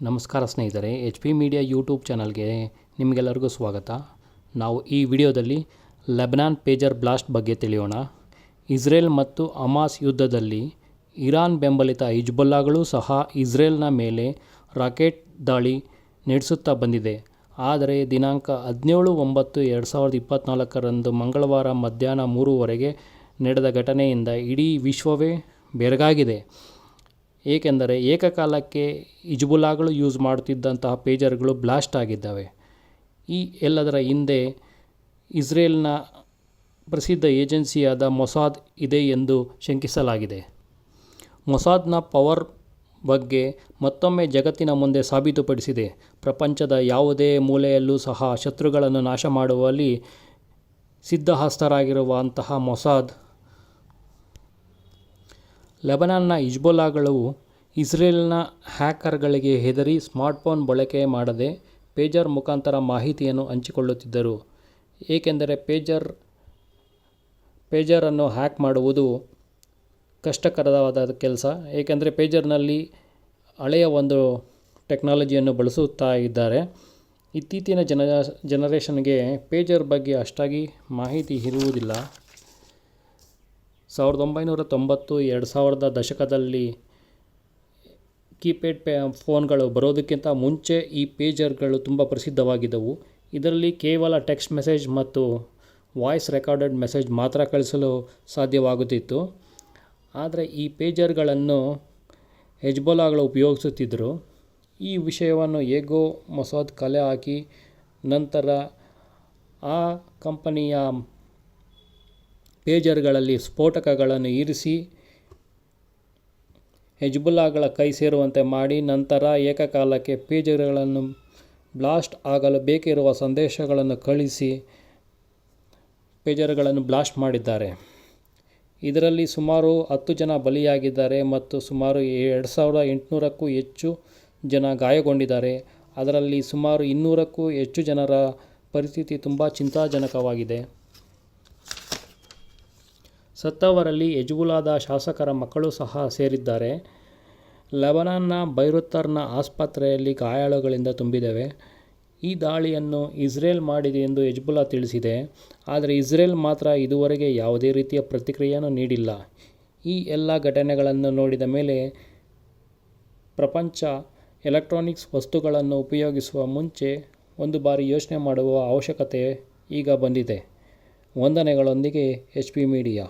ನಮಸ್ಕಾರ ಸ್ನೇಹಿತರೆ, H P media YouTube ಚಾನಲ್ಗೆ ನಿಮಗೆಲ್ಲರಿಗೂ ಸ್ವಾಗತ. ನಾವು ಈ ವಿಡಿಯೋದಲ್ಲಿ ಲೆಬನಾನ್ ಪೇಜರ್ ಬ್ಲಾಸ್ಟ್ ಬಗ್ಗೆ ತಿಳಿಯೋಣ. ಇಸ್ರೇಲ್ ಮತ್ತು ಹಮಾಸ್ ಯುದ್ಧದಲ್ಲಿ ಇರಾನ್ ಬೆಂಬಲಿತ ಹಿಜ್ಬುಲ್ಲಾಗಳು ಸಹ ಇಸ್ರೇಲ್ನ ಮೇಲೆ ರಾಕೆಟ್ ದಾಳಿ ನಡೆಸುತ್ತಾ ಬಂದಿದೆ. ಆದರೆ ದಿನಾಂಕ 17/9/2024 ಮಂಗಳವಾರ ಮಧ್ಯಾಹ್ನ 3 ನಡೆದ ಘಟನೆಯಿಂದ ಇಡೀ ವಿಶ್ವವೇ ಬೆರಗಾಗಿದೆ. ಏಕೆಂದರೆ ಏಕಕಾಲಕ್ಕೆ ಹಿಜ್ಬುಲ್ಲಾಗಳು ಯೂಸ್ ಮಾಡುತ್ತಿದ್ದಂತಹ ಪೇಜರ್ಗಳು ಬ್ಲಾಸ್ಟ್ ಆಗಿದ್ದಾವೆ. ಈ ಎಲ್ಲದರ ಹಿಂದೆ ಇಸ್ರೇಲ್ನ ಪ್ರಸಿದ್ಧ ಏಜೆನ್ಸಿಯಾದ ಮೊಸಾದ್ ಇದೆ ಎಂದು ಶಂಕಿಸಲಾಗಿದೆ. ಮೊಸಾದ್ನ ಪವರ್ ಬಗ್ಗೆ ಮತ್ತೊಮ್ಮೆ ಜಗತ್ತಿನ ಮುಂದೆ ಸಾಬೀತುಪಡಿಸಿದೆ. ಪ್ರಪಂಚದ ಯಾವುದೇ ಮೂಲೆಯಲ್ಲೂ ಸಹ ಶತ್ರುಗಳನ್ನು ನಾಶ ಮಾಡುವಲ್ಲಿ ಸಿದ್ಧಹಸ್ತರಾಗಿರುವಂತಹ ಮೊಸಾದ್, ಲೆಬನಾನ್ನ ಹಿಜ್ಬುಲ್ಲಾಗಳು ಇಸ್ರೇಲ್ನ ಹ್ಯಾಕರ್ಗಳಿಗೆ ಹೆದರಿ ಸ್ಮಾರ್ಟ್ಫೋನ್ ಬಳಕೆ ಮಾಡದೆ ಪೇಜರ್ ಮುಖಾಂತರ ಮಾಹಿತಿಯನ್ನು ಹಂಚಿಕೊಳ್ಳುತ್ತಿದ್ದರು. ಏಕೆಂದರೆ ಪೇಜರನ್ನು ಹ್ಯಾಕ್ ಮಾಡುವುದು ಕಷ್ಟಕರವಾದ ಕೆಲಸ. ಏಕೆಂದರೆ ಪೇಜರ್ನಲ್ಲಿ ಹಳೆಯ ಒಂದು ಟೆಕ್ನಾಲಜಿಯನ್ನು ಬಳಸುತ್ತಾ ಇದ್ದಾರೆ. ಇತ್ತೀಚಿನ ಜನರೇಷನ್ಗೆ ಪೇಜರ್ ಬಗ್ಗೆ ಅಷ್ಟಾಗಿ ಮಾಹಿತಿ ಇರುವುದಿಲ್ಲ. 1990, 2000 ದಶಕದಲ್ಲಿ ಕೀಪ್ಯಾಡ್ ಫೋನ್ಗಳು ಬರೋದಕ್ಕಿಂತ ಮುಂಚೆ ಈ ಪೇಜರ್ಗಳು ತುಂಬ ಪ್ರಸಿದ್ಧವಾಗಿದ್ದವು. ಇದರಲ್ಲಿ ಕೇವಲ ಟೆಕ್ಸ್ಟ್ ಮೆಸೇಜ್ ಮತ್ತು ವಾಯ್ಸ್ ರೆಕಾರ್ಡೆಡ್ ಮೆಸೇಜ್ ಮಾತ್ರ ಕಳಿಸಲು ಸಾಧ್ಯವಾಗುತ್ತಿತ್ತು. ಆದರೆ ಈ ಪೇಜರ್ಗಳನ್ನು ಹಿಜ್ಬುಲ್ಲಾಗಳು ಉಪಯೋಗಿಸುತ್ತಿದ್ದರು. ಈ ವಿಷಯವನ್ನು ಹೇಗೋ ಮೊಸಾದ್ ಕಲೆ ಹಾಕಿ ನಂತರ ಆ ಕಂಪನಿಯ ಪೇಜರ್ಗಳಲ್ಲಿ ಸ್ಫೋಟಕಗಳನ್ನು ಇರಿಸಿ ಹಿಜ್ಬುಲ್ಲಾಗಳ ಕೈ ಸೇರುವಂತೆ ಮಾಡಿ ನಂತರ ಏಕಕಾಲಕ್ಕೆ ಪೇಜರ್ಗಳನ್ನು ಬ್ಲಾಸ್ಟ್ ಆಗಲು ಬೇಕಿರುವ ಸಂದೇಶಗಳನ್ನು ಕಳಿಸಿ ಪೇಜರ್ಗಳನ್ನು ಬ್ಲಾಸ್ಟ್ ಮಾಡಿದ್ದಾರೆ. ಇದರಲ್ಲಿ ಸುಮಾರು 10 ಜನ ಬಲಿಯಾಗಿದ್ದಾರೆ ಮತ್ತು ಸುಮಾರು 2800ಕ್ಕೂ ಹೆಚ್ಚು ಜನ ಗಾಯಗೊಂಡಿದ್ದಾರೆ. ಅದರಲ್ಲಿ ಸುಮಾರು 200ಕ್ಕೂ ಹೆಚ್ಚು ಜನರ ಪರಿಸ್ಥಿತಿ ತುಂಬ ಚಿಂತಾಜನಕವಾಗಿದೆ. ಸತ್ತವರಲ್ಲಿ ಹಿಜ್ಬುಲ್ಲಾದ ಶಾಸಕರ ಮಕ್ಕಳು ಸಹ ಸೇರಿದ್ದಾರೆ. ಲೆಬನಾನ್ನ ಬೈರುತ್ನ ಆಸ್ಪತ್ರೆಯಲ್ಲಿ ಗಾಯಾಳುಗಳಿಂದ ತುಂಬಿವೆ. ಈ ದಾಳಿಯನ್ನು ಇಸ್ರೇಲ್ ಮಾಡಿದೆ ಎಂದು ಹಿಜ್ಬುಲ್ಲಾ ತಿಳಿಸಿದೆ. ಆದರೆ ಇಸ್ರೇಲ್ ಮಾತ್ರ ಇದುವರೆಗೆ ಯಾವುದೇ ರೀತಿಯ ಪ್ರತಿಕ್ರಿಯೆಯನ್ನು ನೀಡಿಲ್ಲ. ಈ ಎಲ್ಲ ಘಟನೆಗಳನ್ನು ನೋಡಿದ ಮೇಲೆ ಪ್ರಪಂಚ ಎಲೆಕ್ಟ್ರಾನಿಕ್ಸ್ ವಸ್ತುಗಳನ್ನು ಉಪಯೋಗಿಸುವ ಮುಂಚೆ ಒಂದು ಬಾರಿ ಯೋಚನೆ ಮಾಡುವ ಅವಶ್ಯಕತೆ ಈಗ ಬಂದಿದೆ. ವಂದನೆಗಳೊಂದಿಗೆ ಎಚ್ ಪಿ ಮೀಡಿಯಾ.